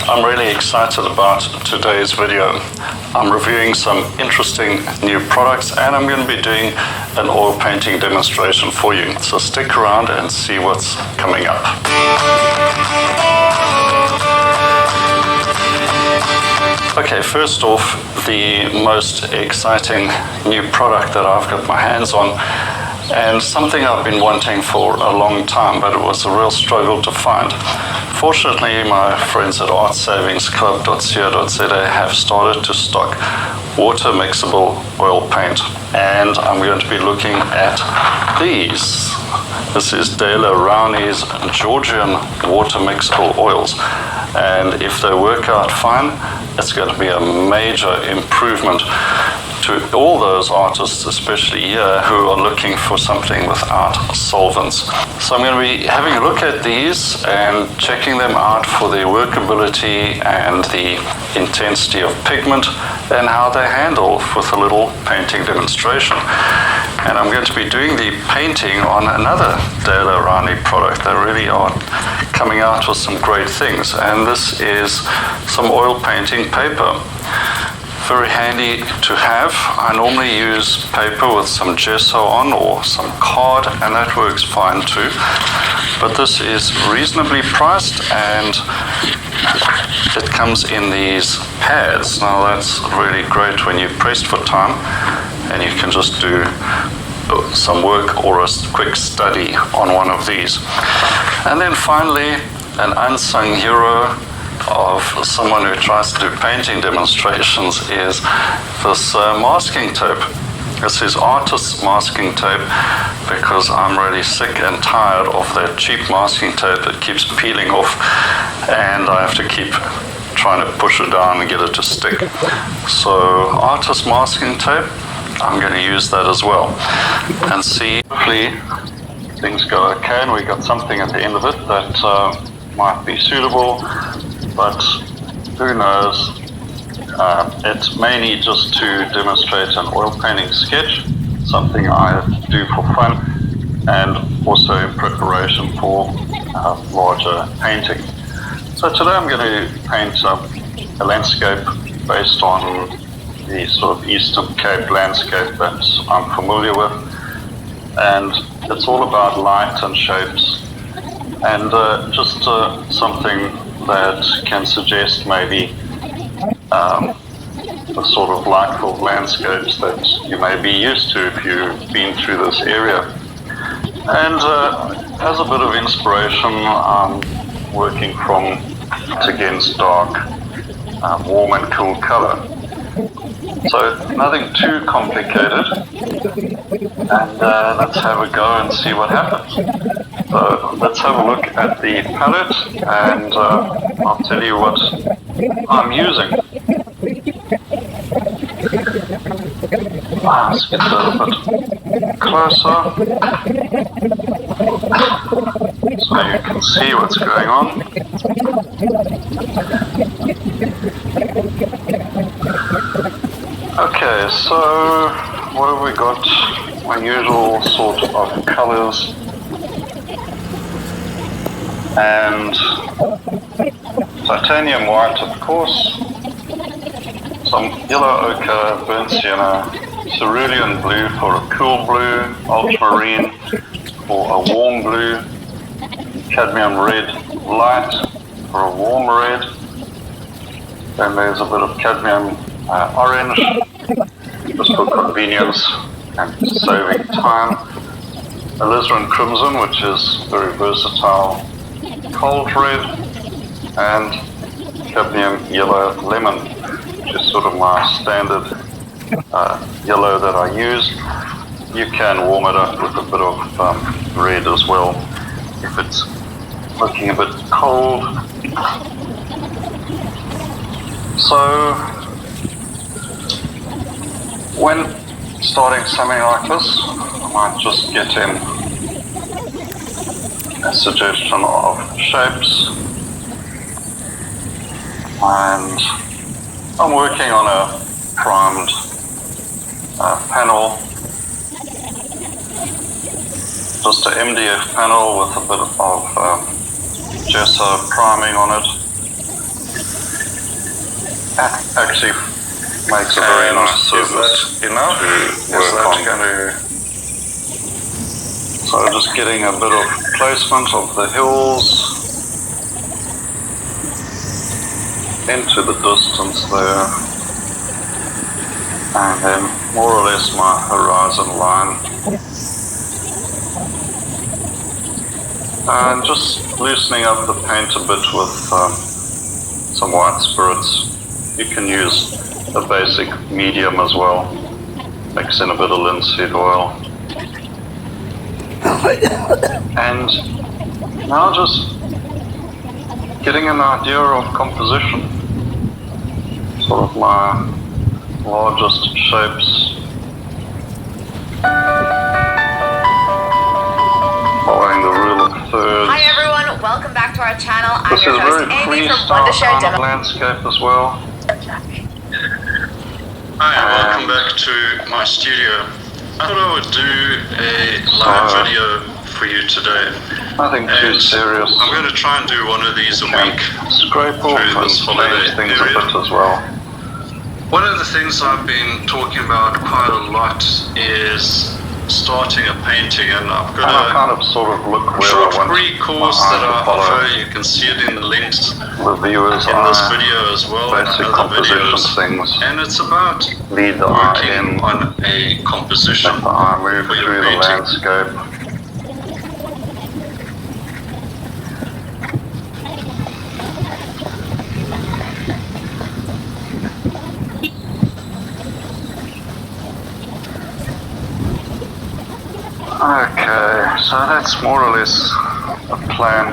I'm really excited about today's video. I'm reviewing some interesting new products and I'm going to be doing an oil painting demonstration for you. So stick around and see what's coming up. Okay, first off, the most exciting new product that I've got my hands on, and something I've been wanting for a long time, but it was a real struggle to find. Fortunately, my friends at artsavingsclub.co.za have started to stock water mixable oil paint, and I'm going to be looking at these. This is De La Rowney's Georgian water mixable oils, and if they work out fine, it's going to be a major improvement to all those artists, especially here, who are looking for something without solvents. So I'm going to be having a look at these and checking them out for their workability and the intensity of pigment and how they handle with a little painting demonstration. And I'm going to be doing the painting on another De La Rowney product. They really are coming out with some great things. And this is some oil painting paper. Very handy to have. I normally use paper with some gesso on or some card, and that works fine too. But this is reasonably priced and it comes in these pads. Now that's really great when you're pressed for time and you can just do some work or a quick study on one of these. And then finally, an unsung hero of someone who tries to do painting demonstrations is this masking tape. This is artist's masking tape because I'm really sick and tired of that cheap masking tape that keeps peeling off and I have to keep trying to push it down and get it to stick. So artist masking tape, I'm going to use that as well and see hopefully things go okay and we got something at the end of it that might be suitable. But who knows, it's mainly just to demonstrate an oil painting sketch, something I do for fun, and also in preparation for larger painting. So today I'm going to paint a landscape based on the sort of Eastern Cape landscape that I'm familiar with, and it's all about light and shapes, and just something that can suggest maybe the sort of light-filled landscapes that you may be used to if you've been through this area. And as a bit of inspiration, I'm working from against dark, warm and cool color. So nothing too complicated, and let's have a go and see what happens. So let's have a look at the palette and I'll tell you what I'm using. Let's get a little bit closer so you can see what's going on. Okay, so what have we got? My usual sort of colors. And titanium white, of course, some yellow ochre, burnt sienna, cerulean blue for a cool blue, ultramarine for a warm blue, cadmium red light for a warm red, then there's a bit of cadmium orange, just for convenience and saving time, alizarin crimson, which is very versatile, cold red, and cadmium yellow lemon, which is sort of my standard yellow that I use. You can warm it up with a bit of red as well if it's looking a bit cold. So when starting something like this, I might just get in a suggestion of shapes, and I'm working on a primed panel, just an MDF panel with a bit of gesso priming on it. actually makes a very nice surface to work on. So just getting a bit of placement of the hills into the distance there, and then more or less my horizon line, and just loosening up the paint a bit with some white spirits. You can use a basic medium as well, mix in a bit of linseed oil, and now just getting an idea of composition, sort of my largest shapes, following the rule of thirds. Hi everyone, welcome back to our channel. I'm your host Amy from freestyle kind of landscape as well. Hi, and welcome back to my studio. I thought I would do a live video for you today. Nothing too serious. I'm going to try and do one of these a week. Scrape off and change things a bit as well. One of the things I've been talking about quite a lot is starting a painting, and I've got a kind of sort of look where short free course that I offer. You can see it in the links in this video as well, and other videos. And it's about working on a composition for your painting. Okay, so that's more or less a plan.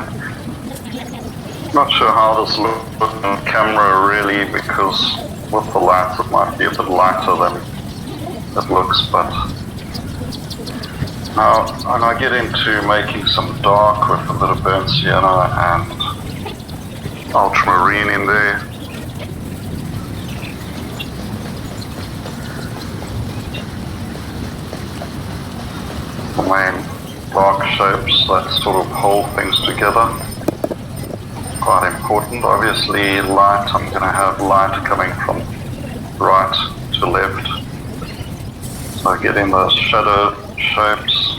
Not sure how this looks on camera really, because with the lights it might be a bit lighter than it looks, but now when I get into making some dark with a bit of burnt sienna and ultramarine in there, the main dark shapes that sort of hold things together. Quite important. Obviously light, I'm going to have light coming from right to left. So I get in those shadow shapes.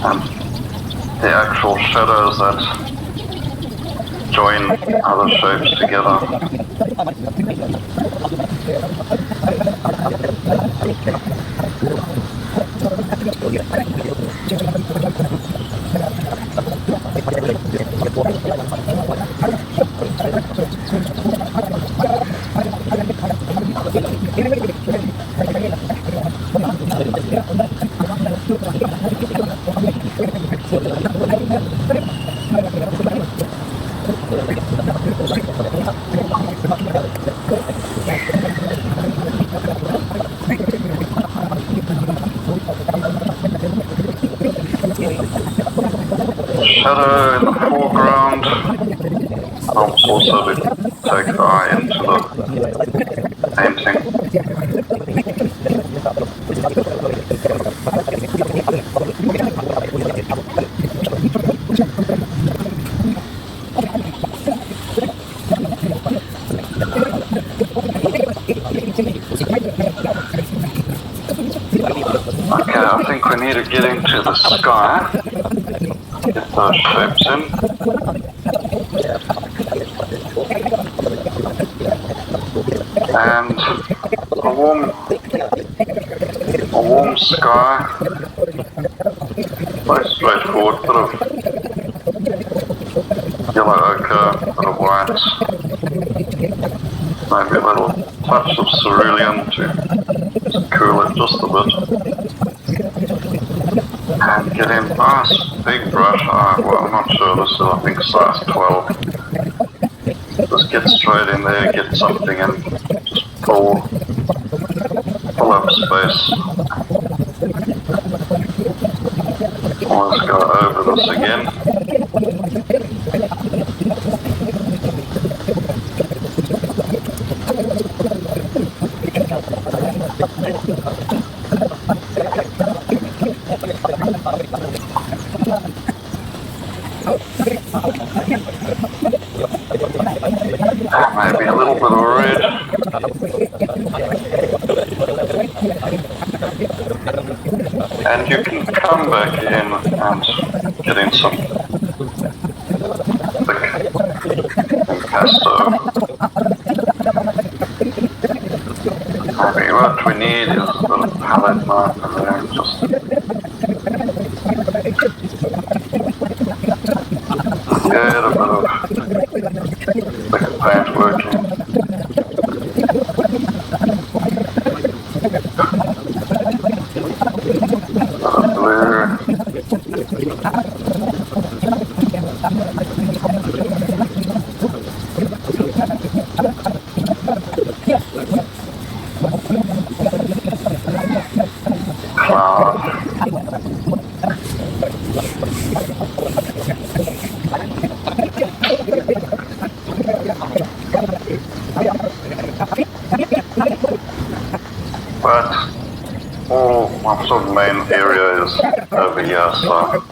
And the actual shadows that join other shapes together. Shadow in the foreground helps also to take the eye into the painting. Okay, I think we need to get into the sky. Get those shapes in. And a warm sky. Very straightforward, bit of yellow ochre, bit of white. Maybe a little touch of cerulean to cool it just a bit. And get in nice big brush. Well, I'm not sure, this is I think size 12. Just get straight in there, get something in, just pull up space. Always go over this again. Maybe a little bit of red. And you can come back in and get in some thick impasto. Maybe what we need is a little palette marker there, just get a bit of thick paint working. But all my sort of main area is over here, so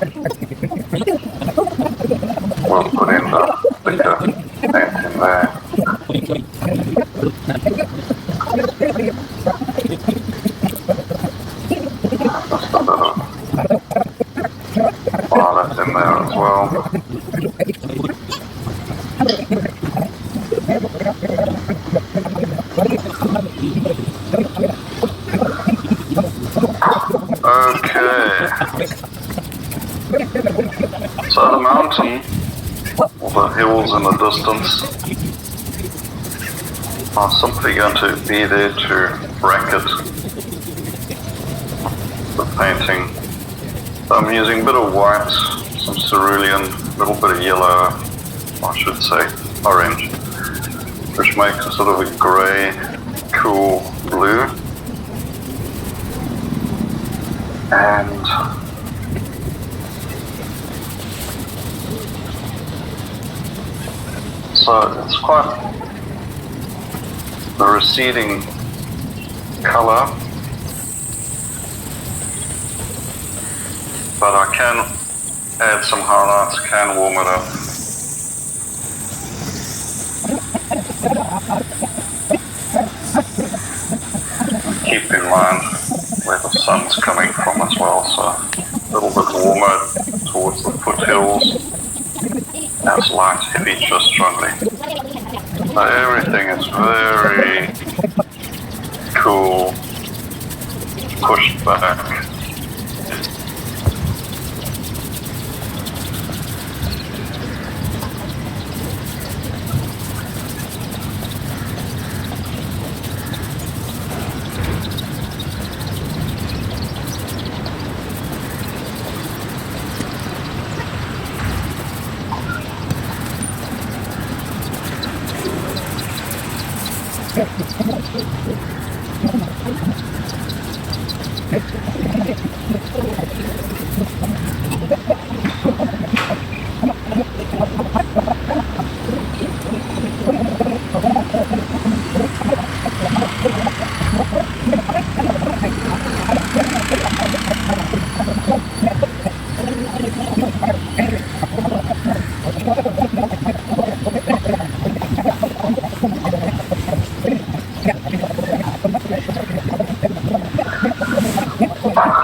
we'll put in the thicker paint in there. Just a bit of violet in there as well. Okay, so the mountain, or the hills in the distance, are simply going to be there to bracket the painting. So I'm using a bit of white, some cerulean, a little bit of yellow, I should say orange, which makes a sort of a grey, cool blue. And so it's quite the receding color, but I can add some highlights, can warm it up. Keep in mind where the sun's coming from as well, so a little bit warmer towards the foothills, as light heavy just strongly. So everything is very cool, pushed back.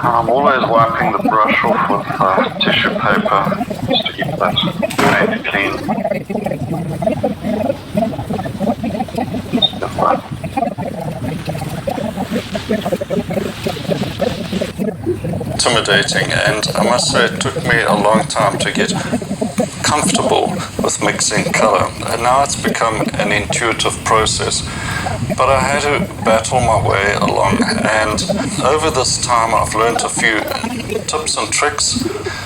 I'm always wiping the brush off with tissue paper just to keep that paint clean. Intimidating, and I must say it took me a long time to get comfortable with mixing color, and now it's become an intuitive process. But I had to battle my way along, and over this time I've learned a few tips and tricks.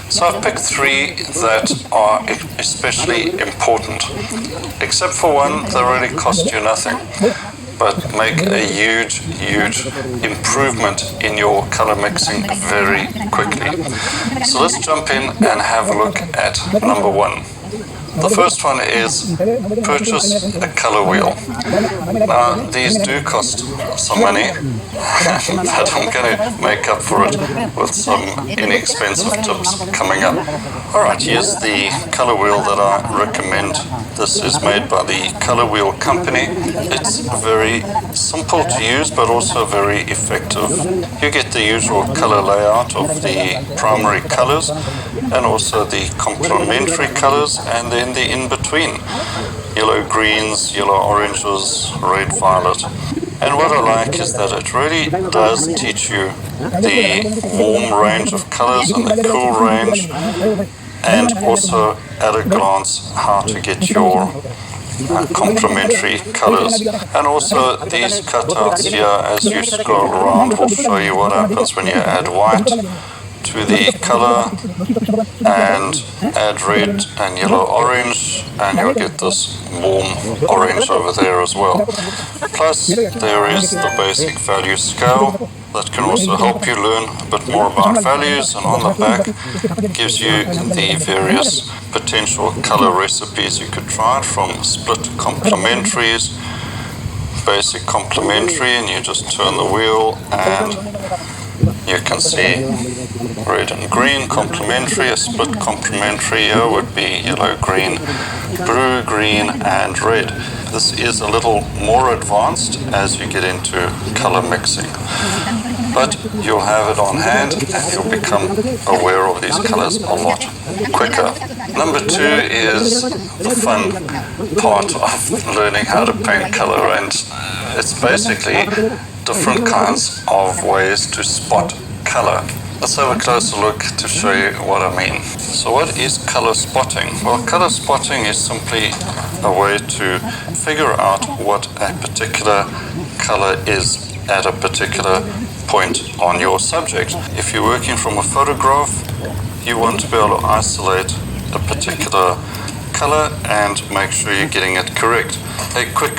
So I've picked 3 that are especially important. Except for one, they really cost you nothing, but make a huge improvement in your color mixing very quickly. So let's jump in and have a look at number 1. The first one is purchase a color wheel. Now, these do cost some money, but I'm going to make up for it with some inexpensive tips coming up. Alright, here's the color wheel that I recommend. This is made by the Color Wheel Company. It's very simple to use, but also very effective. You get the usual color layout of the primary colors, and also the complementary colors, and then the in-between. Yellow greens, yellow oranges, red violet. And what I like is that it really does teach you the warm range of colors and the cool range, and also at a glance how to get your complementary colors. And also these cutouts here, as you scroll around, will show you what happens when you add white to the color and add red and yellow orange, and you'll get this warm orange over there as well. Plus there is the basic value scale that can also help you learn a bit more about values, and on the back gives you the various potential color recipes you could try, from split complementaries, basic complementary, and you just turn the wheel and you can see red and green complementary. A split complementary here would be yellow, green, blue, green and red. This is a little more advanced as you get into color mixing, but you'll have it on hand and you'll become aware of these colors a lot quicker. Number two is the fun part of learning how to paint color, and it's basically different kinds of ways to spot color. Let's have a closer look to show you what I mean. So what is color spotting? Well, color spotting is simply a way to figure out what a particular color is at a particular point on your subject. If you're working from a photograph, you want to be able to isolate a particular color and make sure you're getting it correct. A quick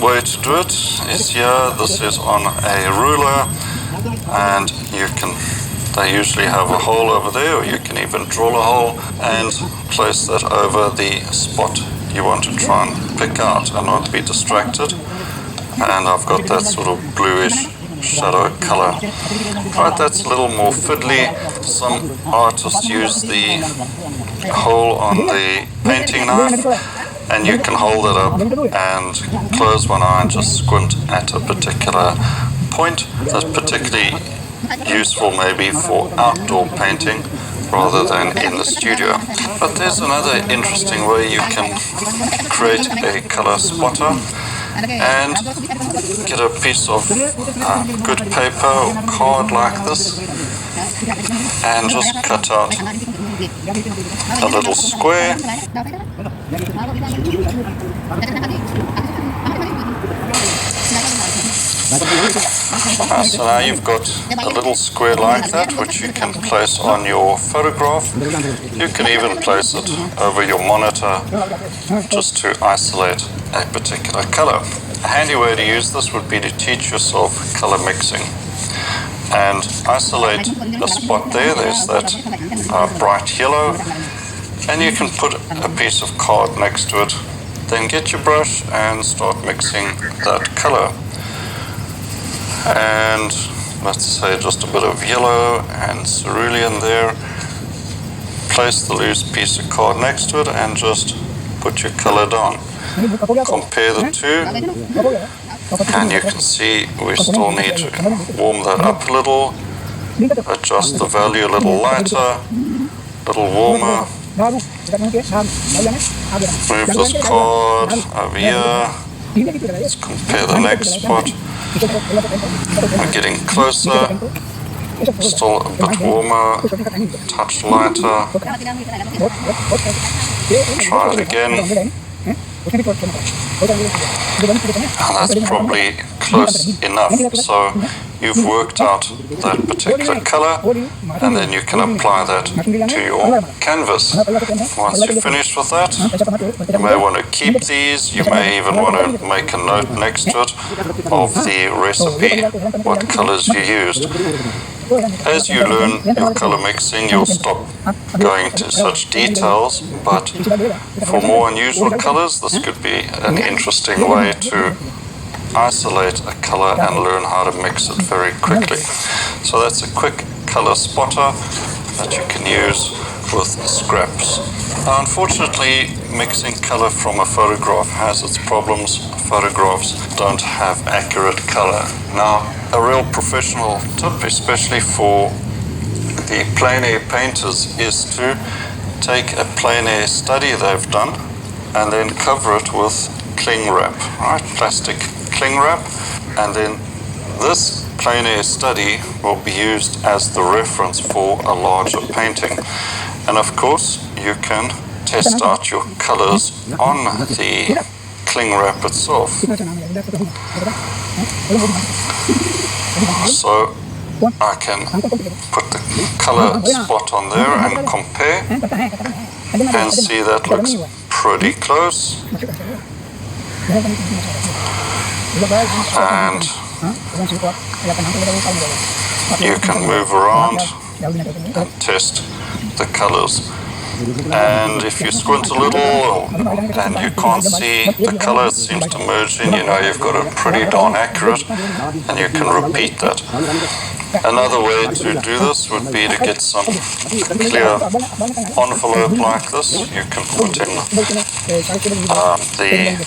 way to do it is here. This is on a ruler, and they usually have a hole over there, or you can even drill a hole and place that over the spot you want to try and pick out and not be distracted. And I've got that sort of bluish shadow color. Right, that's a little more fiddly. Some artists use the hole on the painting knife, and you can hold it up and close one eye and just squint at a particular point. That's particularly useful maybe for outdoor painting rather than in the studio. But there's another interesting way you can create a color spotter, and get a piece of good paper or card like this and just cut out a little square. So now you've got a little square like that, which you can place on your photograph. You can even place it over your monitor just to isolate a particular color. A handy way to use this would be to teach yourself color mixing and isolate a spot there. There's that bright yellow, and you can put a piece of card next to it. Then get your brush and start mixing that color. And let's say just a bit of yellow and cerulean there. Place the loose piece of card next to it and just put your color down. Compare the two, and you can see we still need to warm that up a little, adjust the value a little lighter, a little warmer. Move this card over here. Let's compare the next spot. We're getting closer, still a bit warmer, touch lighter. Try it again. And that's probably close enough. So you've worked out that particular color, and then you can apply that to your canvas. Once you're finished with that, you may want to keep these. You may even want to make a note next to it of the recipe, what colors you used. As you learn your color mixing, you'll stop going to such details, but for more unusual colors, this could be an interesting way to isolate a color and learn how to mix it very quickly. So that's a quick color spotter that you can use with scraps. Now, unfortunately, mixing color from a photograph has its problems. Photographs don't have accurate color. Now, a real professional tip, especially for the plein air painters, is to take a plein air study they've done and then cover it with cling wrap, right? Plastic cling wrap, and then this plein air study will be used as the reference for a larger painting. And of course, you can test out your colors on the cling wrap itself. So I can put the color spot on there and compare and see that looks pretty close. And you can move around and test the colors. And if you squint a little and you can't see the color, it seems to merge in, you know you've got it pretty darn accurate, and you can repeat that. Another way to do this would be to get some clear envelope like this. You can put in the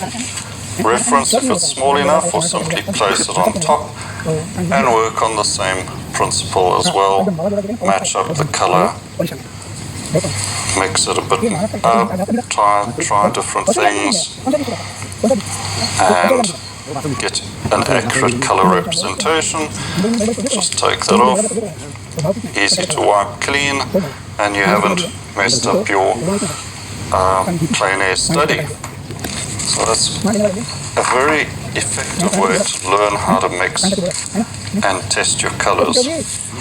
reference if it's small enough, or simply place it on top and work on the same principle as well. Match up the color, mix it a bit up, try different things, and get an accurate color representation. Just take that off. Easy to wipe clean, and you haven't messed up your plein air study. So that's a very effective way to learn how to mix and test your colors.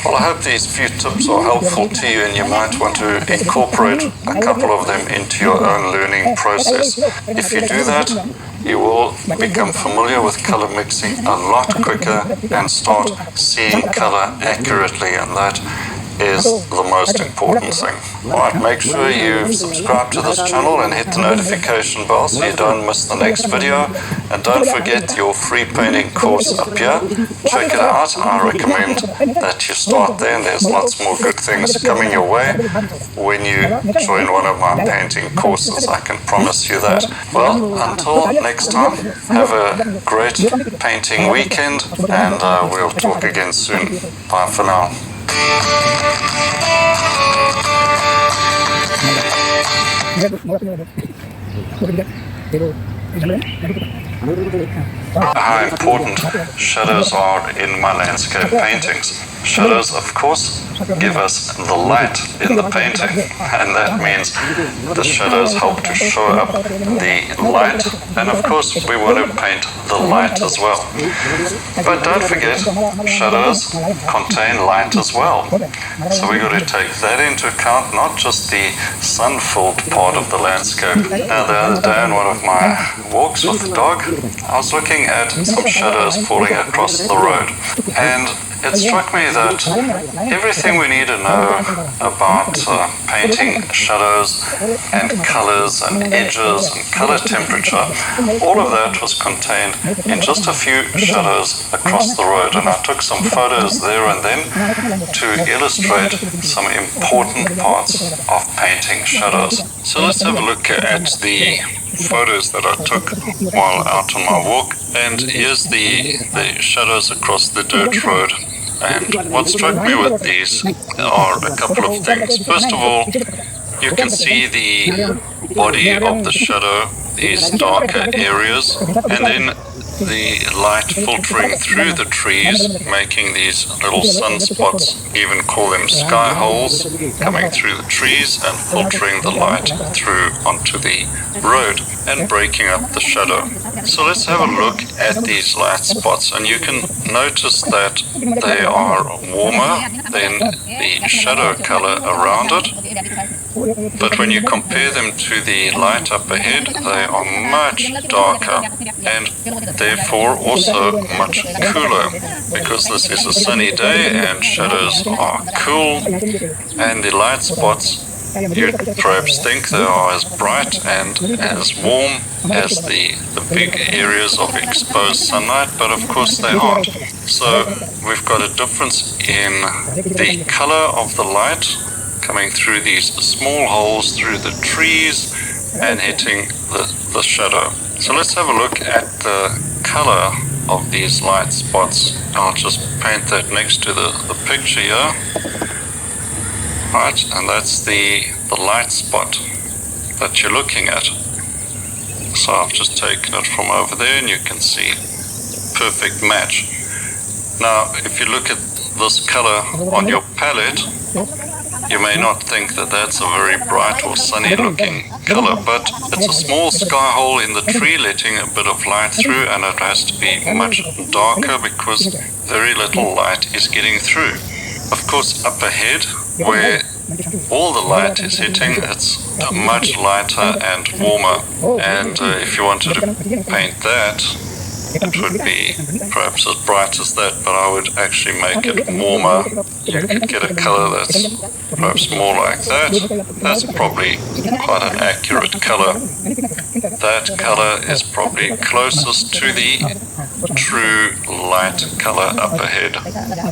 Well, I hope these few tips are helpful to you, and you might want to incorporate a couple of them into your own learning process. If you do that, you will become familiar with color mixing a lot quicker and start seeing color accurately, and that is the most important thing. Alright, make sure you subscribe to this channel and hit the notification bell so you don't miss the next video. And don't forget your free painting course up here. Check it out. I recommend that you start there, and there's lots more good things coming your way when you join one of my painting courses. I can promise you that. Well, until next time, have a great painting weekend, and we'll talk again soon. Bye for now. How important shadows are in my landscape paintings. Shadows, of course, give us the light in the painting, and that means the shadows help to show up the light, and of course we want to paint the light as well. But don't forget, shadows contain light as well, so we got to take that into account, not just the sun-filled part of the landscape. Now, the other day on one of my walks with the dog, I was looking at some shadows falling across the road, and it struck me that everything we need to know about painting shadows and colors and edges and color temperature, all of that was contained in just a few shadows across the road. And I took some photos there and then to illustrate some important parts of painting shadows. So let's have a look at the photos that I took while out on my walk, and here's the shadows across the dirt road. And what struck me with these are a couple of things. First of all, you can see the body of the shadow, these darker areas, and then the light filtering through the trees, making these little sunspots, even call them sky holes, coming through the trees and filtering the light through onto the road and breaking up the shadow. So let's have a look at these light spots, and you can notice that they are warmer than the shadow color around it. But when you compare them to the light up ahead, they are much darker and therefore also much cooler, because this is a sunny day and shadows are cool, and the light spots, you perhaps think they are as bright and as warm as the big areas of exposed sunlight, but of course they aren't. So we've got a difference in the color of the light coming through these small holes through the trees and hitting the shadow. So let's have a look at the color of these light spots. I'll just paint that next to the picture here. Right, and that's the light spot that you're looking at. So I've just taken it from over there and you can see perfect match. Now if you look at this color on your palette, you may not think that that's a very bright or sunny looking color, but it's a small sky hole in the tree letting a bit of light through, and it has to be much darker because very little light is getting through. Of course, up ahead, where all the light is hitting, it's much lighter and warmer. And if you wanted to paint that, it would be perhaps as bright as that, but I would actually make it warmer. You could get a color that's perhaps more like that. That's probably quite an accurate color. That color is probably closest to the true light color up ahead.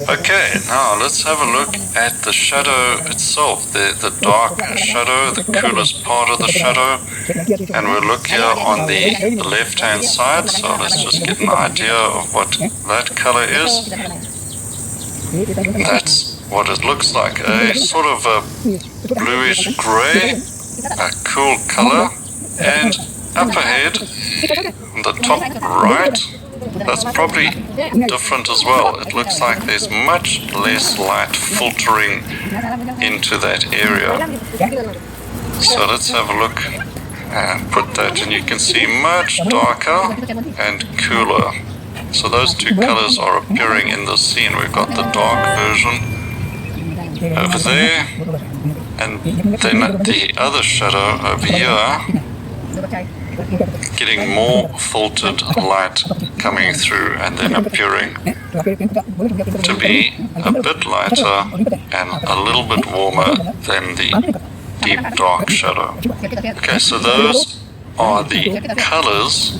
Okay, now let's have a look at the shadow itself, the dark shadow, the coolest part of the shadow. And we'll look here on the left-hand side, so let's just get an idea of what that color is. That's what it looks like, a sort of a bluish gray, a cool color. And up ahead, the top right, that's probably different as well. It looks like there's much less light filtering into that area. So let's have a look and put that, and you can see much darker and cooler. So those two colors are appearing in the scene. We've got the dark version over there, and then the other shadow over here, getting more filtered light coming through and then appearing to be a bit lighter and a little bit warmer than the deep dark shadow. Okay, so those are the colors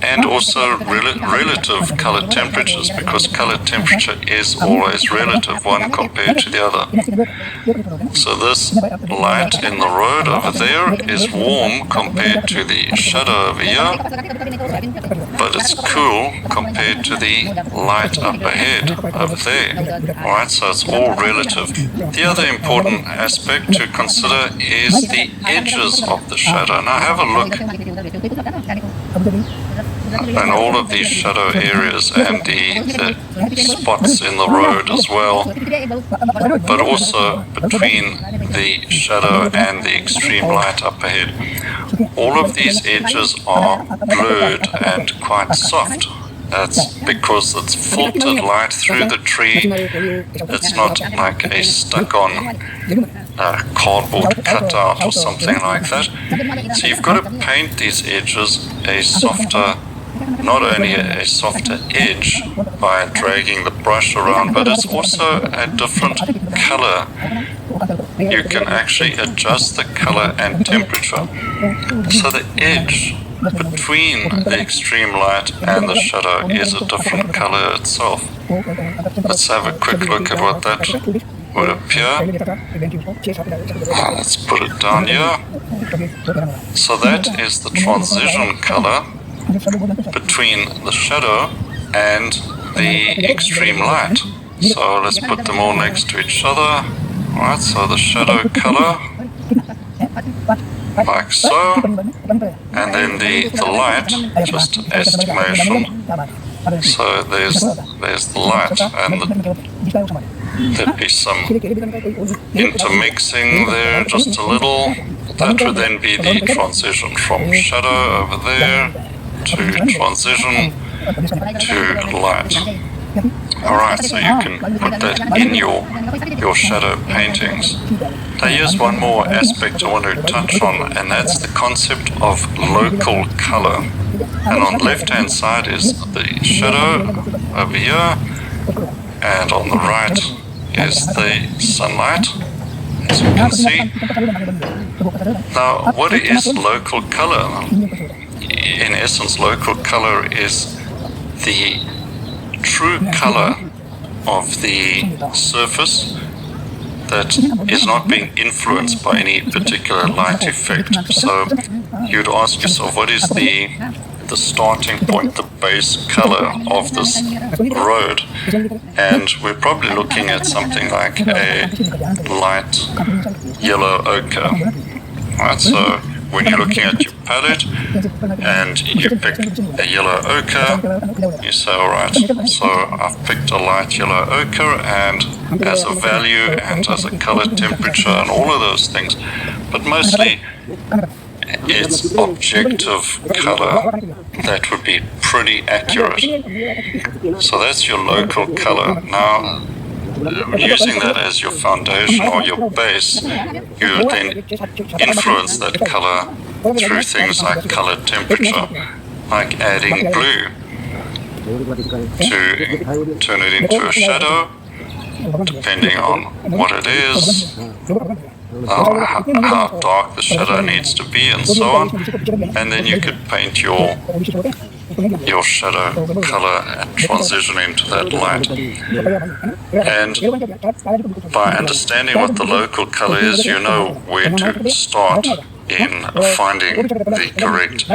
and also relative color temperatures, because color temperature is always relative, one compared to the other. So this light in the road over there is warm compared to the shadow over here, but it's cool compared to the light up ahead over there. Alright, so it's all relative. The other important aspect to consider is the edges of the shadow. Now have a look and all of these shadow areas and the spots in the road as well, but also between the shadow and the extreme light up ahead. All of these edges are blurred and quite soft. That's because it's filtered light through the tree. It's not like a stuck-on cardboard cutout or something like that. So you've got to paint these edges a softer, not only a softer edge by dragging the brush around, but it's also a different color. You can actually adjust the color and temperature. So the edge between the extreme light and the shadow is a different color itself. Let's have a quick look at what that would appear. Let's put it down here. So that is the transition color between the shadow and the extreme light. So let's put them all next to each other. Alright, so the shadow color, like so, and then the light, just estimation. So there's the light, and there'd be some intermixing there, just a little. That would then be the transition from shadow over there to transition to light. Alright, so you can put that in your shadow paintings. Now here's one more aspect I want to touch on, and that's the concept of local color. And on the left-hand side is the shadow over here, and on the right is the sunlight, as you can see. Now, what is local color? In essence, local color is the true color of the surface that is not being influenced by any particular light effect. So you'd ask yourself, what is the starting point, the base color of this road? And we're probably looking at something like a light yellow ochre. Right, so when you're looking at your palette and you pick a yellow ochre, you say, all right, so I've picked a light yellow ochre, and as a value and as a color temperature and all of those things, but mostly its objective color that would be pretty accurate. So that's your local color. Now, using that as your foundation or your base, you then influence that color through things like color temperature, like adding blue to turn it into a shadow, depending on what it is, how dark the shadow needs to be, and so on. And then you could paint your shadow color and transition into that light. And by understanding what the local color is, you know where to start in finding the correct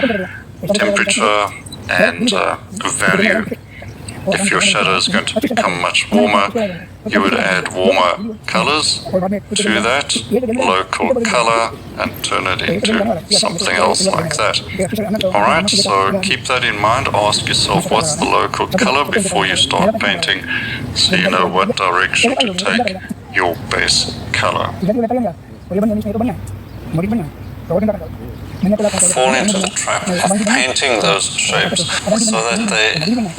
temperature and value. If your shadow is going to become much warmer, you would add warmer colors to that local color and turn it into something else like that. Alright, so keep that in mind. Ask yourself, what's the local color before you start painting, so you know what direction to take your base color. Fall into the trap of painting those shapes so that they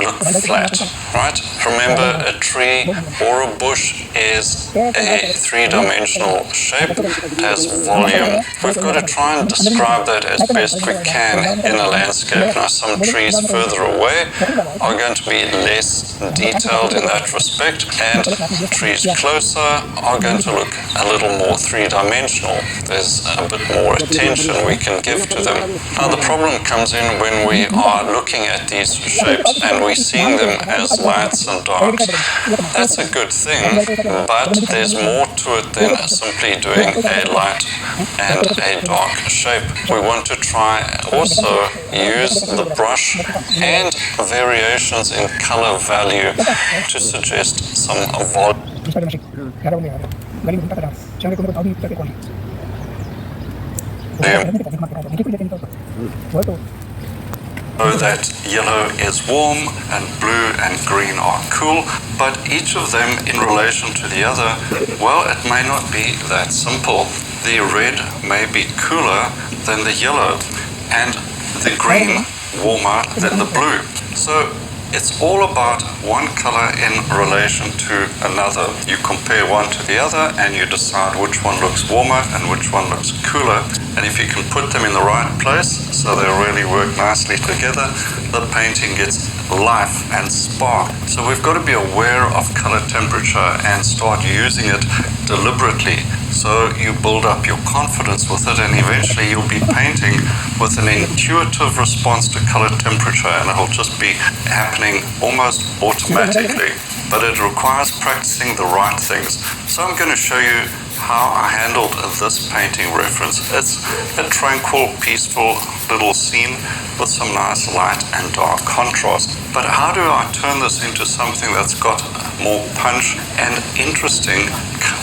look flat, right? Remember, a tree or a bush is a three-dimensional shape, has volume. We've got to try and describe that as best we can in a landscape. Now, some trees further away are going to be less detailed in that respect, and trees closer are going to look a little more three-dimensional. There's a bit more attention we can give to them. Now the problem comes in when we are looking at these shapes and we're seeing them as lights and darks. That's a good thing, but there's more to it than simply doing a light and a dark shape. We want to try also use the brush and variations in color value to suggest some volume. Know that yellow is warm and blue and green are cool, but each of them in relation to the other, well, it may not be that simple. The red may be cooler than the yellow, and the green warmer than the blue. So it's all about one color in relation to another. You compare one to the other and you decide which one looks warmer and which one looks cooler. And if you can put them in the right place so they really work nicely together, the painting gets life and spark. So we've got to be aware of color temperature and start using it deliberately. So you build up your confidence with it, and eventually you'll be painting with an intuitive response to color temperature, and it'll just be happening almost automatically. But it requires practicing the right things. So I'm going to show you how I handled this painting reference. It's a tranquil, peaceful little scene with some nice light and dark contrast. But how do I turn this into something that's got more punch and interesting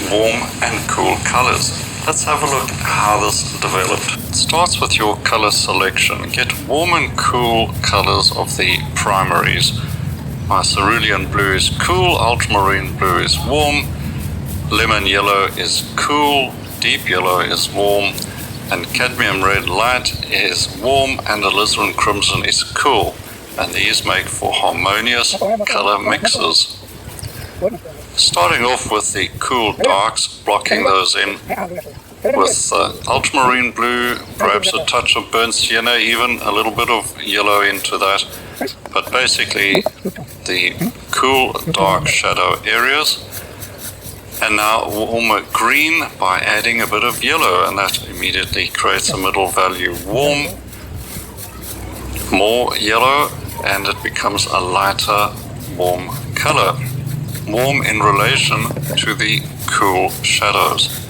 warm and cool colors? Let's have a look at how this developed. It starts with your color selection. Get warm and cool colors of the primaries. My cerulean blue is cool, ultramarine blue is warm, lemon yellow is cool, deep yellow is warm, and cadmium red light is warm, and alizarin crimson is cool. And these make for harmonious color mixes. Starting off with the cool darks, blocking those in with ultramarine blue, perhaps a touch of burnt sienna, even a little bit of yellow into that. But basically the cool dark shadow areas. And now warmer green by adding a bit of yellow, and that immediately creates a middle value warm. More yellow, and it becomes a lighter warm color. Warm in relation to the cool shadows.